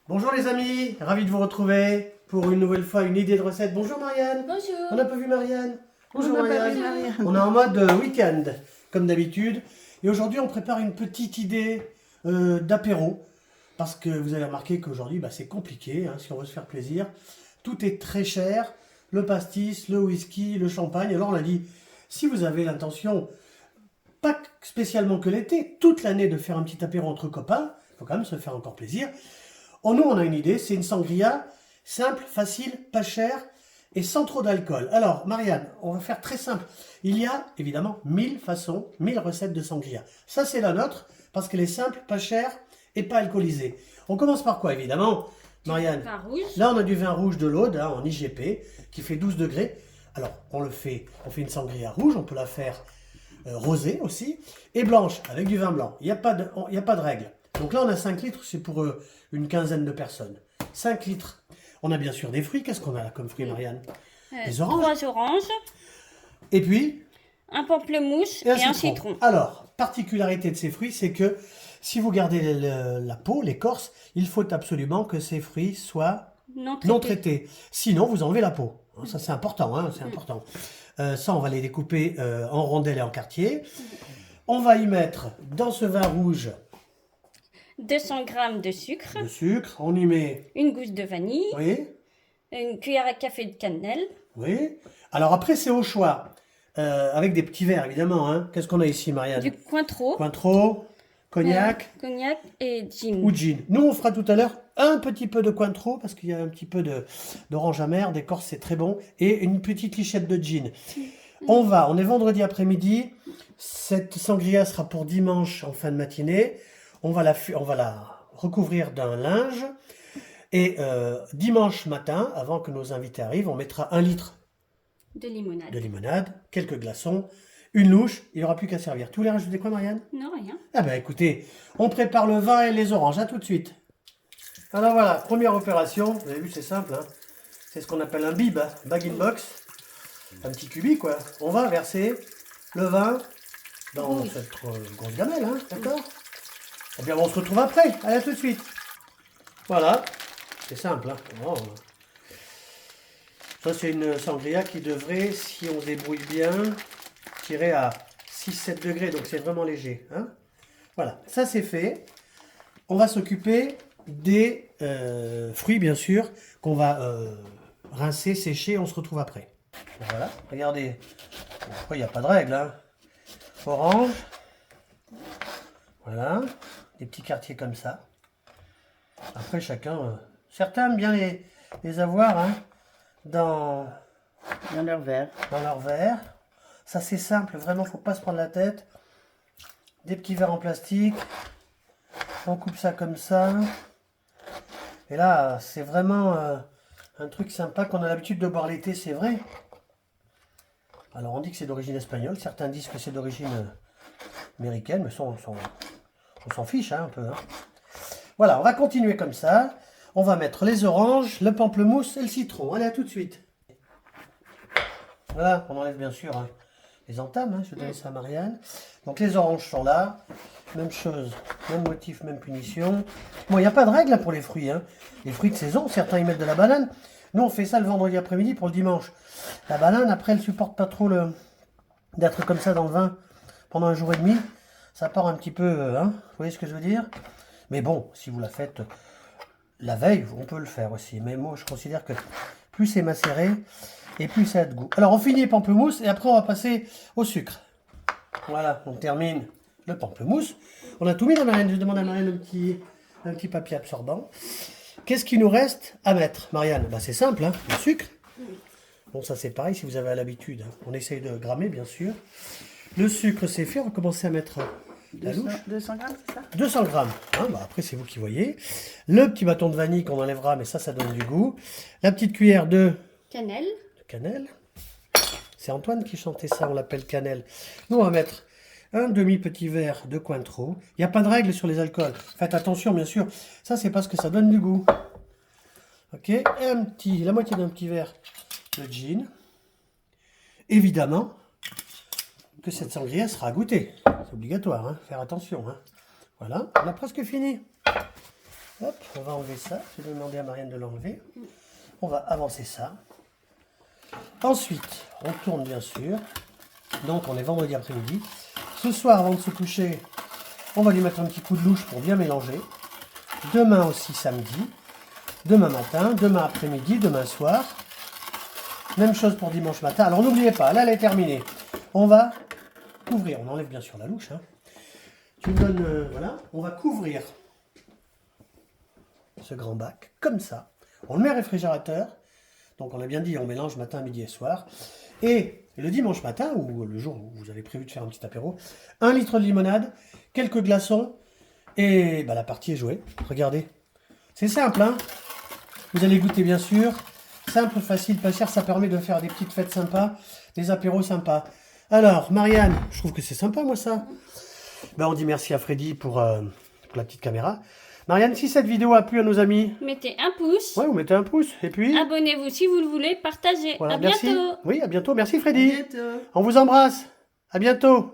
Bonjour les amis, ravi de vous retrouver pour une nouvelle fois une idée de recette. Bonjour Marianne. Bonjour. On n'a pas vu Marianne. Bonjour On n'a pas Marianne. vu Marianne. On est en mode week-end, comme d'habitude. Et aujourd'hui on prépare une petite idée d'apéro. Parce que vous avez remarqué qu'aujourd'hui c'est compliqué, hein, si on veut se faire plaisir. Tout est très cher, le pastis, le whisky, le champagne. Alors on a dit, si vous avez l'intention, pas spécialement que l'été, toute l'année de faire un petit apéro entre copains, il faut quand même se faire encore plaisir. Nous, on a une idée, c'est une sangria simple, facile, pas chère et sans trop d'alcool. Alors, Marianne, on va faire très simple. Il y a évidemment 1000 façons, 1000 recettes de sangria. Ça, c'est la nôtre parce qu'elle est simple, pas chère et pas alcoolisée. On commence par quoi, évidemment, Marianne? Vin rouge. Là, on a du vin rouge de l'Aude, hein, en IGP, qui fait 12 degrés. Alors, on fait une sangria rouge, on peut la faire rosée aussi, et blanche, avec du vin blanc. Il n'y a pas de règle. Donc là, on a 5 litres, c'est pour une quinzaine de personnes. 5 litres. On a bien sûr des fruits. Qu'est-ce qu'on a là comme fruits, Marianne? Des oranges. 3 oranges, Et puis, un pamplemousse et un citron. Alors, particularité de ces fruits, c'est que si vous gardez la peau, l'écorce, il faut absolument que ces fruits soient non traités. Sinon, vous enlevez la peau. Ça, c'est important. Hein, c'est important. Ça, on va les découper en rondelles et en quartiers. On va y mettre, dans ce vin rouge, 200 g de sucre, le sucre. On y met... une gousse de vanille, Oui, une cuillère à café de cannelle, oui. Alors après, c'est au choix. Avec des petits verres, évidemment. Hein. Qu'est-ce qu'on a ici, Marianne? du Cointreau, Cointreau, cognac cognac et gin. ou gin. Nous, on fera tout à l'heure un petit peu de Cointreau, parce qu'il y a un petit peu d'orange amère, d'écorce, c'est très bon, et une petite lichette de gin. On est vendredi après-midi. Cette sangria sera pour dimanche en fin de matinée. On va la recouvrir d'un linge. Et dimanche matin, avant que nos invités arrivent, on mettra 1 litre De limonade. de limonade, quelques glaçons, une louche. Il n'y aura plus qu'à servir. Tu voulais rajouter quoi, Marianne? Non, rien. Ah ben écoutez, on prépare le vin et les oranges. À tout de suite. Alors voilà, première opération. Vous avez vu, c'est simple. Hein, c'est ce qu'on appelle un bib, hein, bag-in-box. Un petit cubi, quoi. On va verser le vin dans cette grosse gamelle, hein, d'accord? Eh bien, on se retrouve après. Allez, à tout de suite. Voilà. C'est simple. Hein. Oh. Ça, c'est une sangria qui devrait, si on se débrouille bien, tirer à 6-7 degrés. Donc, c'est vraiment léger. Hein. Voilà. Ça, c'est fait. On va s'occuper des fruits, bien sûr, qu'on va rincer, sécher. On se retrouve après. Voilà. Regardez. Pourquoi il n'y a pas de règle, hein. Orange. Voilà. Des petits quartiers comme ça. Après, chacun... certains aiment bien les avoir hein, dans leur verre. leur verre. Ça, c'est simple. Vraiment, faut pas se prendre la tête. Des petits verres en plastique. On coupe ça comme ça. Et là, c'est vraiment un truc sympa qu'on a l'habitude de boire l'été, c'est vrai. Alors, on dit que c'est d'origine espagnole. Certains disent que c'est d'origine américaine. Mais ça, on s'en fiche hein, un peu. Hein. Voilà, on va continuer comme ça. On va mettre les oranges, le pamplemousse et le citron. Allez, à tout de suite. Voilà, on enlève bien sûr hein, les entames. Hein, je vais donner ça à Marianne. Donc les oranges sont là. Même chose, même motif, même punition. Bon, il n'y a pas de règle là, pour les fruits. Hein. Les fruits de saison, certains y mettent de la banane. Nous, on fait ça le vendredi après-midi pour le dimanche. La banane, après, elle ne supporte pas trop d'être comme ça dans le vin pendant un jour et demi. Ça part un petit peu, hein, vous voyez ce que je veux dire? Mais bon, si vous la faites la veille, on peut le faire aussi. Mais moi, je considère que plus c'est macéré et plus ça a de goût. Alors, on finit les pamplemousses et après, on va passer au sucre. Voilà, on termine le pamplemousse. On a tout mis dans Marianne. Je demande à Marianne un petit papier absorbant. Qu'est-ce qu'il nous reste à mettre, Marianne? C'est simple, hein, le sucre. Bon, ça, c'est pareil si vous avez l'habitude. Hein. On essaye de grammer, bien sûr. Le sucre, c'est fait. On va commencer à mettre... la louche. 200 grammes, c'est ça? 200 grammes. Hein, après, c'est vous qui voyez. Le petit bâton de vanille qu'on enlèvera, mais ça donne du goût. La petite cuillère de Cannelle. cannelle. C'est Antoine qui chantait ça, on l'appelle cannelle. Nous, on va mettre un demi-petit verre de Cointreau. Il n'y a pas de règle sur les alcools. Faites attention, bien sûr. Ça, c'est parce que ça donne du goût. Ok. Et la moitié d'un petit verre de gin. Évidemment que cette sangria sera à goûter. C'est obligatoire, hein. Faire attention. Hein. Voilà, on a presque fini. Hop, on va enlever ça. Je vais demander à Marianne de l'enlever. On va avancer ça. Ensuite, on tourne bien sûr. Donc, on est vendredi après-midi. Ce soir, avant de se coucher, on va lui mettre un petit coup de louche pour bien mélanger. Demain aussi, samedi. Demain matin, demain après-midi, demain soir. Même chose pour dimanche matin. Alors, n'oubliez pas, là, elle est terminée. On va couvrir. On enlève bien sûr la louche. Hein. Tu me donnes... voilà. On va couvrir ce grand bac, comme ça. On le met au réfrigérateur. Donc on a bien dit, on mélange matin, midi et soir. Et le dimanche matin, ou le jour où vous avez prévu de faire un petit apéro, 1 litre de limonade, quelques glaçons, et bah, la partie est jouée. Regardez. C'est simple, hein. Vous allez goûter bien sûr. Simple, facile, pas cher, ça permet de faire des petites fêtes sympas, des apéros sympas. Alors, Marianne, je trouve que c'est sympa, moi, ça. Ben, on dit merci à Freddy pour la petite caméra. Marianne, si cette vidéo a plu à nos amis, Mettez un pouce. ouais, vous mettez un pouce. Et puis, Abonnez-vous si vous le voulez. Partagez. voilà, À merci. bientôt. Oui, à bientôt. Merci À Freddy. bientôt. On vous embrasse. À bientôt.